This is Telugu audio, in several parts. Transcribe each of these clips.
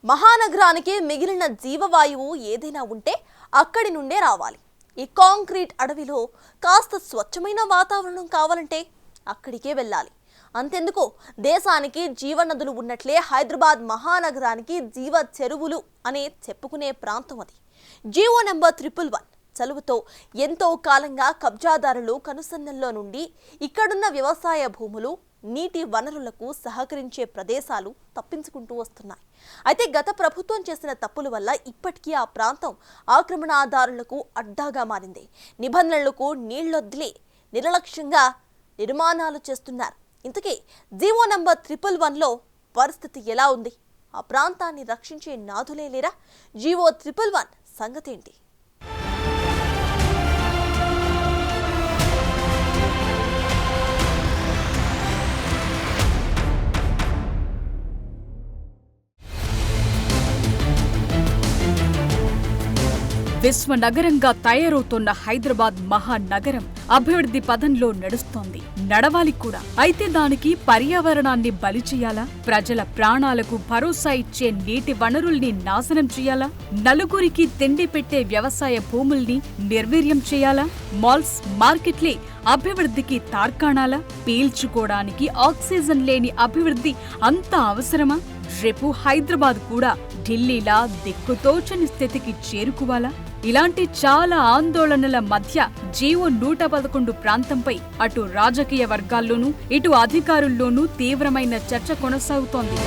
మహానగరానికి మిగిలిన జీవవాయువు ఏదైనా ఉంటే అక్కడి నుండే రావాలి. ఈ కాంక్రీట్ అడవిలో కాస్త స్వచ్ఛమైన వాతావరణం కావాలంటే అక్కడికే వెళ్ళాలి. అంతెందుకు, దేశానికి జీవనదులు ఉన్నట్లే హైదరాబాద్ మహానగరానికి జీవ చెరువులు అనే చెప్పుకునే ప్రాంతం అది. జీవో నంబర్ 111 చలువుతో ఎంతో కాలంగా కబ్జాదారులు కనుసన్నల్లో నుండి ఇక్కడున్న వ్యవసాయ భూములు, నీటి వనరులకు సహకరించే ప్రదేశాలు తప్పించుకుంటూ వస్తున్నాయి. అయితే గత ప్రభుత్వం చేసిన తప్పుల వల్ల ఇప్పటికీ ఆ ప్రాంతం ఆక్రమణదారులకు అడ్డాగా మారింది. నిబంధనలకు నీళ్లొద్దిలే నిర్లక్ష్యంగా నిర్మాణాలు చేస్తున్నారు. ఇంతకీ జీవో నంబర్ 111లో పరిస్థితి ఎలా ఉంది? ఆ ప్రాంతాన్ని రక్షించే నాథులే లేరా? జీవో 111 సంగతేంటి? విశ్వనగరంగా తయారవుతున్న హైదరాబాద్ మహానగరం అభివృద్ధి పథంలో నడుస్తోంది. నడవాలి కూడా. అయితే దానికి పర్యావరణాన్ని బలి చేయాలా? ప్రజల ప్రాణాలకు భరోసా ఇచ్చే నీటి వనరుల్ని నాశనం చేయాలా? నలుగురికి తిండి పెట్టే వ్యవసాయ భూముల్ని నిర్వీర్యం చేయాలా? మాల్స్, మార్కెట్లే అభివృద్ధికి తార్కాణాలా? పీల్చుకోవడానికి ఆక్సిజన్ లేని అభివృద్ధి అంత అవసరమా? రేపు హైదరాబాద్ కూడా ఢిల్లీలా దిక్కుతోచని స్థితికి చేరుకోవాలా? ఇలాంటి చాలా ఆందోళనల మధ్య జీవో 111 ప్రాంతంపై అటు రాజకీయ వర్గాల్లోనూ ఇటు అధికారుల్లోనూ తీవ్రమైన చర్చ కొనసాగుతోంది.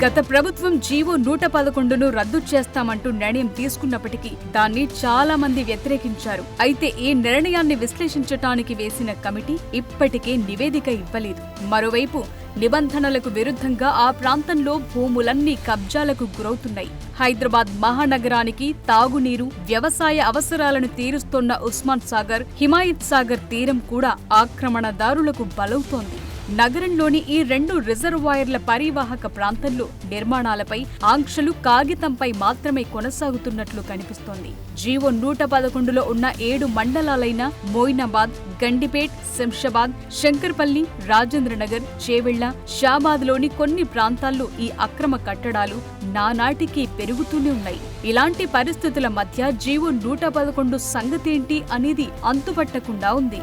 గత ప్రభుత్వం జీవో 111ను రద్దు చేస్తామంటూ నిర్ణయం తీసుకున్నప్పటికీ దాన్ని చాలా మంది వ్యతిరేకించారు. అయితే ఈ నిర్ణయాన్ని విశ్లేషించటానికి వేసిన కమిటీ ఇప్పటికే నివేదిక ఇవ్వలేదు. మరోవైపు నిబంధనలకు విరుద్ధంగా ఆ ప్రాంతంలో భూములన్నీ కబ్జాలకు గురవుతున్నాయి. హైదరాబాద్ మహానగరానికి తాగునీరు, వ్యవసాయ అవసరాలను తీరుస్తోన్న ఉస్మాన్ సాగర్, హిమాయత్ సాగర్ తీరం కూడా ఆక్రమణదారులకు బలవుతోంది. నగరంలోని ఈ 2 రిజర్వాయర్ల పరివాహక ప్రాంతంలో నిర్మాణాలపై ఆంక్షలు కాగితంపై మాత్రమే కొనసాగుతున్నట్లు కనిపిస్తోంది. జీవో 111లో ఉన్న 7 మండలాలైన మోయినాబాద్, గండిపేట్, శంషాబాద్, శంకర్పల్లి, రాజేంద్రనగర్, చేవెళ్ల, షాబాద్లోని కొన్ని ప్రాంతాల్లో ఈ అక్రమ కట్టడాలు నానాటికి పెరుగుతూనే ఉన్నాయి. ఇలాంటి పరిస్థితుల మధ్య జీవో 111 సంగతేంటి అనేది అంతుపట్టకుండా ఉంది.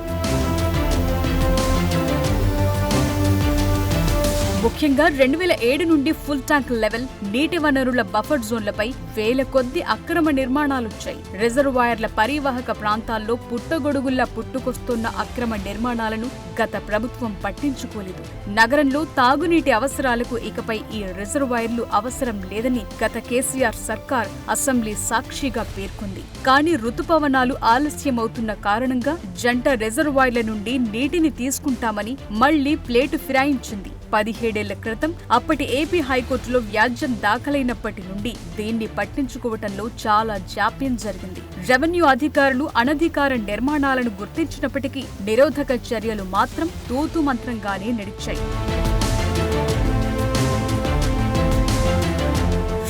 ముఖ్యంగా 2007 నుండి ఫుల్ ట్యాంక్ లెవెల్, నీటి వనరుల బఫర్ జోన్లపై వేల కొద్ది అక్రమ నిర్మాణాలొచ్చాయి. రిజర్వాయర్ల పరివాహక ప్రాంతాల్లో పుట్టగొడుగుల్లా పుట్టుకొస్తున్న అక్రమ నిర్మాణాలను గత ప్రభుత్వం పట్టించుకోలేదు. నగరంలో తాగునీటి అవసరాలకు ఇకపై ఈ రిజర్వాయర్లు అవసరం లేదని గత కేసీఆర్ సర్కార్ అసెంబ్లీ సాక్షిగా పేర్కొంది. కానీ రుతుపవనాలు ఆలస్యమవుతున్న కారణంగా జంట రిజర్వాయర్ల నుండి నీటిని తీసుకుంటామని మళ్లీ ప్లేటు ఫిరాయించింది. 17 ఏళ్ల క్రితం అప్పటి ఏపీ హైకోర్టులో వ్యాజ్యం దాఖలైనప్పటి నుండి దీన్ని పట్టించుకోవటంలో చాలా జాప్యం జరిగింది. రెవెన్యూ అధికారులు అనధికార నిర్మాణాలను గుర్తించినప్పటికీ నిరోధక చర్యలు మాత్రం తూతు మంత్రంగానే నడిచాయి.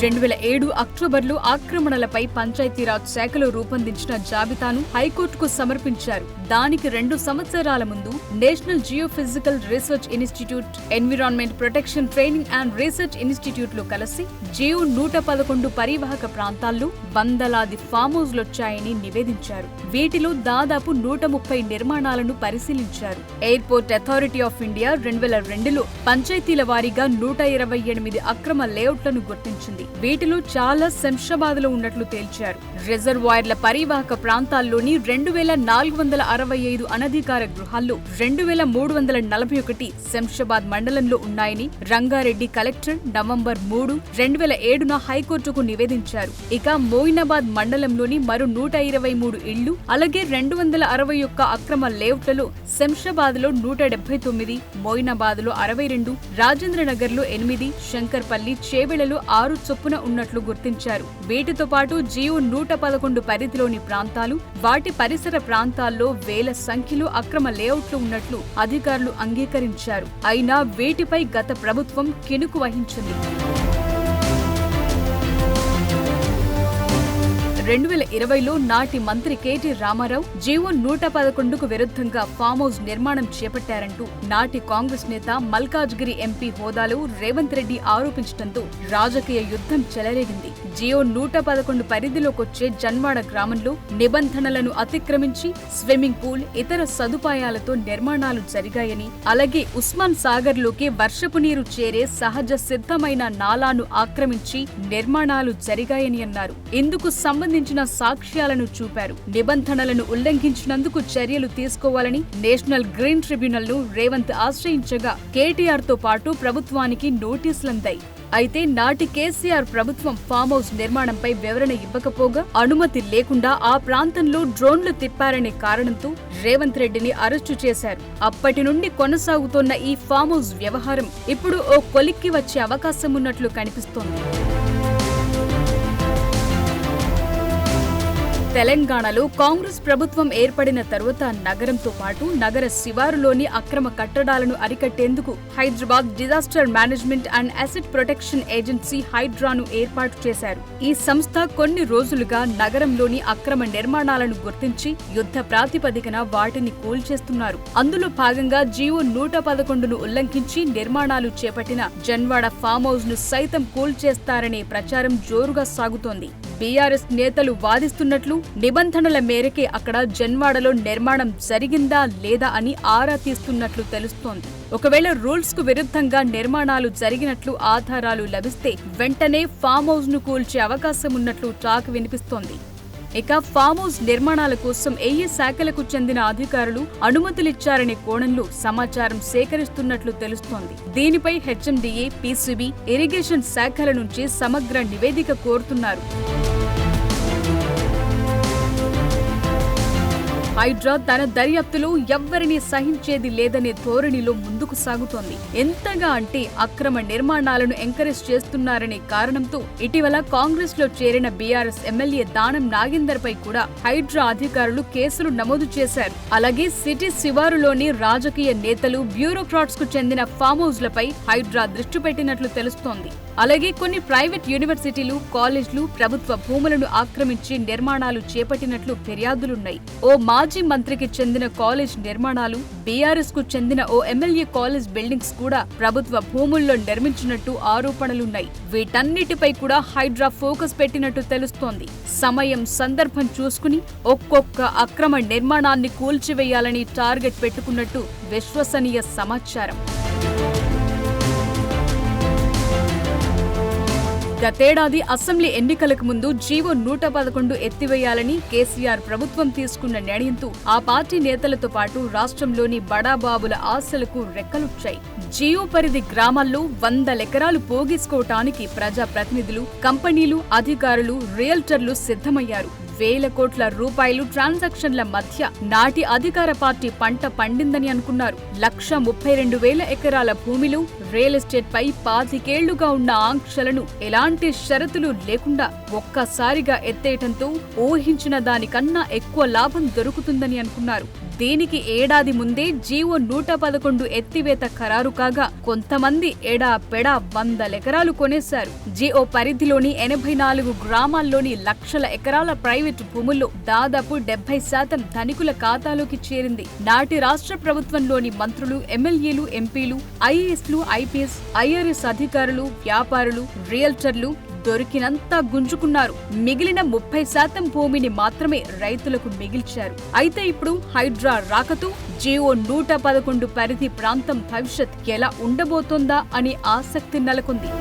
2007 అక్టోబర్లో ఆక్రమణలపై పంచాయతీరాజ్ శాఖలో రూపొందించిన జాబితాను హైకోర్టుకు సమర్పించారు. దానికి 2 సంవత్సరాల ముందు National Geophysical Research Institute, Environment Protection Training and Research ఇన్స్టిట్యూట్లు కలిసి జీవో 111 పరివాహక ప్రాంతాల్లో వందలాది ఫామ్ హౌస్లొచ్చాయని నివేదించారు. వీటిలో దాదాపు 130 నిర్మాణాలను పరిశీలించారు. ఎయిర్పోర్ట్ అథారిటీ ఆఫ్ ఇండియా 2002లో పంచాయతీల వారీగా 128 అక్రమ లేఅవుట్లను గుర్తించింది. వీటిలో చాలా శంషాబాద్లో ఉన్నట్లు తేల్చారు. రిజర్వాయర్ల పరివాహక ప్రాంతాల్లోని 2465 అనధికార గృహాల్లో 2341 శంషాబాద్ మండలంలో ఉన్నాయని రంగారెడ్డి కలెక్టర్ నవంబర్ 3, 2007న హైకోర్టుకు నివేదించారు. ఇక మోయినాబాద్ మండలంలోని మరో 123 ఇళ్లు, అలాగే 261 అక్రమ లేఅవుట్లలో శంషాబాద్లో 179, మోయినాబాద్లో 62, రాజేంద్రనగర్లో 8, శంకర్పల్లి, చేవెళ్లలో 6 చొప్పున ఉన్నట్లు గుర్తించారు. వీటితో పాటు జీవో 111 పరిధిలోని ప్రాంతాలు, వాటి పరిసర ప్రాంతాల్లో వేల సంఖ్యలో అక్రమ లేఅవుట్లు ఉన్నట్లు అధికారులు అంగీకరించారు. అయినా వీటిపై గత ప్రభుత్వం కినుకు వహించింది. 2020లో నాటి మంత్రి కేటీ రామారావు జీవో 111కు విరుద్ధంగా ఫామ్ హౌస్ నిర్మాణం చేపట్టారంటూ నాటి కాంగ్రెస్ నేత మల్కాజ్గిరి ఎంపీ హోదాలో రేవంత్ రెడ్డి ఆరోపించడంతో రాజకీయ యుద్ధం చెలరేగింది. జీవో 111 పరిధిలోకొచ్చే జన్వాడ గ్రామంలో నిబంధనలను అతిక్రమించి స్విమ్మింగ్ పూల్, ఇతర సదుపాయాలతో నిర్మాణాలు జరిగాయని, అలాగే ఉస్మాన్ సాగర్ లోకి వర్షపు నీరు చేరే సహజ సిద్ధమైన నాలాను ఆక్రమించి నిర్మాణాలు జరిగాయని అన్నారు. ఇందుకు సంబంధించిన సాక్ష్యాలను చూపారు. నిబంధనలను ఉల్లంఘించినందుకు చర్యలు తీసుకోవాలని నేషనల్ గ్రీన్ ట్రిబ్యునల్ ను రేవంత్ ఆశ్రయించగా కేటీఆర్ తో పాటు ప్రభుత్వానికి నోటీసులందాయి. అయితే నాటి కేసీఆర్ ప్రభుత్వం ఫామ్ హౌస్ నిర్మాణంపై వివరణ ఇవ్వకపోగా, అనుమతి లేకుండా ఆ ప్రాంతంలో డ్రోన్లు తిప్పారనే కారణంతో రేవంత్ రెడ్డిని అరెస్టు చేశారు. అప్పటి నుండి కొనసాగుతోన్న ఈ ఫామ్ హౌస్ వ్యవహారం ఇప్పుడు ఓ కొలిక్కి వచ్చే అవకాశం ఉన్నట్లు కనిపిస్తోంది. తెలంగాణలో కాంగ్రెస్ ప్రభుత్వం ఏర్పడిన తరువాత నగరంతో పాటు నగర శివారులోని అక్రమ కట్టడాలను అరికట్టేందుకు Hyderabad Disaster Management and Asset Protection Agency హైడ్రాను ఏర్పాటు చేశారు. ఈ సంస్థ కొన్ని రోజులుగా నగరంలోని అక్రమ నిర్మాణాలను గుర్తించి యుద్ధ ప్రాతిపదికన వాటిని కూల్చేస్తున్నారు. అందులో భాగంగా జీవో 111ను ఉల్లంఘించి నిర్మాణాలు చేపట్టిన జన్వాడ ఫామ్ హౌస్ ను సైతం కూల్చేస్తారనే ప్రచారం జోరుగా సాగుతోంది. బీఆర్ఎస్ నేతలు వాదిస్తున్నట్లు నిబంధనల మేరకే అక్కడ జన్వాడలో నిర్మాణం జరిగిందా లేదా అని ఆరా తీస్తున్నట్లు తెలుస్తోంది. ఒకవేళ రూల్స్ కు విరుద్ధంగా నిర్మాణాలు జరిగినట్లు ఆధారాలు లభిస్తే వెంటనే ఫామ్ హౌస్ ను కూల్చే అవకాశం ఉన్నట్లు టాక్ వినిపిస్తోంది. ఇక ఫామ్ హౌస్ నిర్మాణాల కోసం ఏ శాఖలకు చెందిన అధికారులు అనుమతులిచ్చారనే కోణంలో సమాచారం సేకరిస్తున్నట్లు తెలుస్తోంది. దీనిపై హెచ్ఎండిఏ, పీసీబీ, ఇరిగేషన్ శాఖల నుంచి సమగ్ర నివేదిక కోరుతున్నారు. హైడ్రా తన దర్యాప్తులో ఎవ్వరినీ సహించేది లేదనే ధోరణిలో ముందుకు సాగుతోంది. ఎంతగా అంటే అక్రమ నిర్మాణాలను ఎంకరేజ్ చేస్తున్నారనే కారణంతో ఇటీవల కాంగ్రెస్ లో చేరిన బీఆర్ఎస్ ఎమ్మెల్యే దానం నాగేందర్ పై కూడా హైడ్రా అధికారులు కేసులు నమోదు చేశారు. అలాగే సిటీ శివారులోని రాజకీయ నేతలు, బ్యూరోక్రాట్స్ కు చెందిన ఫామ్ హౌస్లపై హైడ్రా దృష్టి పెట్టినట్లు తెలుస్తోంది. అలాగే కొన్ని ప్రైవేట్ యూనివర్సిటీలు, కాలేజ్లు ప్రభుత్వ భూములను ఆక్రమించి నిర్మాణాలు చేపట్టినట్లు ఫిర్యాదులున్నాయి. ఓ మాజీ మంత్రికి చెందిన కాలేజ్ నిర్మాణాలు, బీఆర్ఎస్ కు చెందిన ఓ ఎమ్మెల్యే కాలేజ్ బిల్డింగ్స్ కూడా ప్రభుత్వ భూముల్లో నిర్మించినట్టు ఆరోపణలున్నాయి. వీటన్నిటిపై కూడా హైడ్రా ఫోకస్ పెట్టినట్టు తెలుస్తోంది. సమయం, సందర్భం చూసుకుని ఒక్కొక్క అక్రమ నిర్మాణాన్ని కూల్చివేయాలని టార్గెట్ పెట్టుకున్నట్టు విశ్వసనీయ సమాచారం. గతేడాది అసెంబ్లీ ఎన్నికలకు ముందు జీవో 111 ఎత్తివేయాలని కేసీఆర్ ప్రభుత్వం తీసుకున్న నిర్ణయంతో ఆ పార్టీ నేతలతో పాటు రాష్ట్రంలోని బడాబాబుల ఆశలకు రెక్కలొచ్చాయి. జీవో పరిధి గ్రామాల్లో 100 ఎకరాలు పోగేసుకోవటానికి ప్రజాప్రతినిధులు, కంపెనీలు, అధికారులు, రియల్టర్లు సిద్ధమయ్యారు. వేల కోట్ల రూపాయలు ట్రాన్సాక్షన్ల మధ్య నాటి అధికార పార్టీ పంట పండిందని అనుకున్నారు. 132,000 ఎకరాల భూమిలో రియల్ ఎస్టేట్ పై 25 ఏళ్లుగా ఉన్న ఆంక్షలను ఎలాంటి షరతులు లేకుండా ఒక్కసారిగా ఎత్తేయటంతో ఊహించిన దానికన్నా ఎక్కువ లాభం దొరుకుతుందని అనుకున్నారు. దీనికి ఏడాది ముందే జీవో 111 ఎత్తివేత ఖరారు కాగా కొంతమంది ఎడాపెడా 100 ఎకరాలు కొనేశారు. జీవో పరిధిలోని 84 గ్రామాల్లోని లక్షల ఎకరాల ప్రైవేటు భూముల్లో దాదాపు 70% ధనికుల ఖాతాలోకి చేరింది. నాటి రాష్ట్ర ప్రభుత్వంలోని మంత్రులు, ఎమ్మెల్యేలు, ఎంపీలు, ఐఏఎస్లు, ఐపీఎస్, ఐఆర్ఎస్ అధికారులు, వ్యాపారులు, రియల్టర్లు దొరికినంతా గుంజుకున్నారు. మిగిలిన 30% భూమిని మాత్రమే రైతులకు మిగిల్చారు. అయితే ఇప్పుడు హైడ్రా రాకతో జీవో 111 పరిధి ప్రాంతం భవిష్యత్ ఎలా ఉండబోతోందా అని ఆసక్తి నెలకొంది.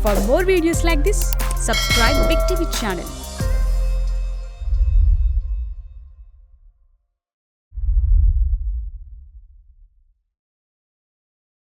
For more videos like this, subscribe Big TV channel.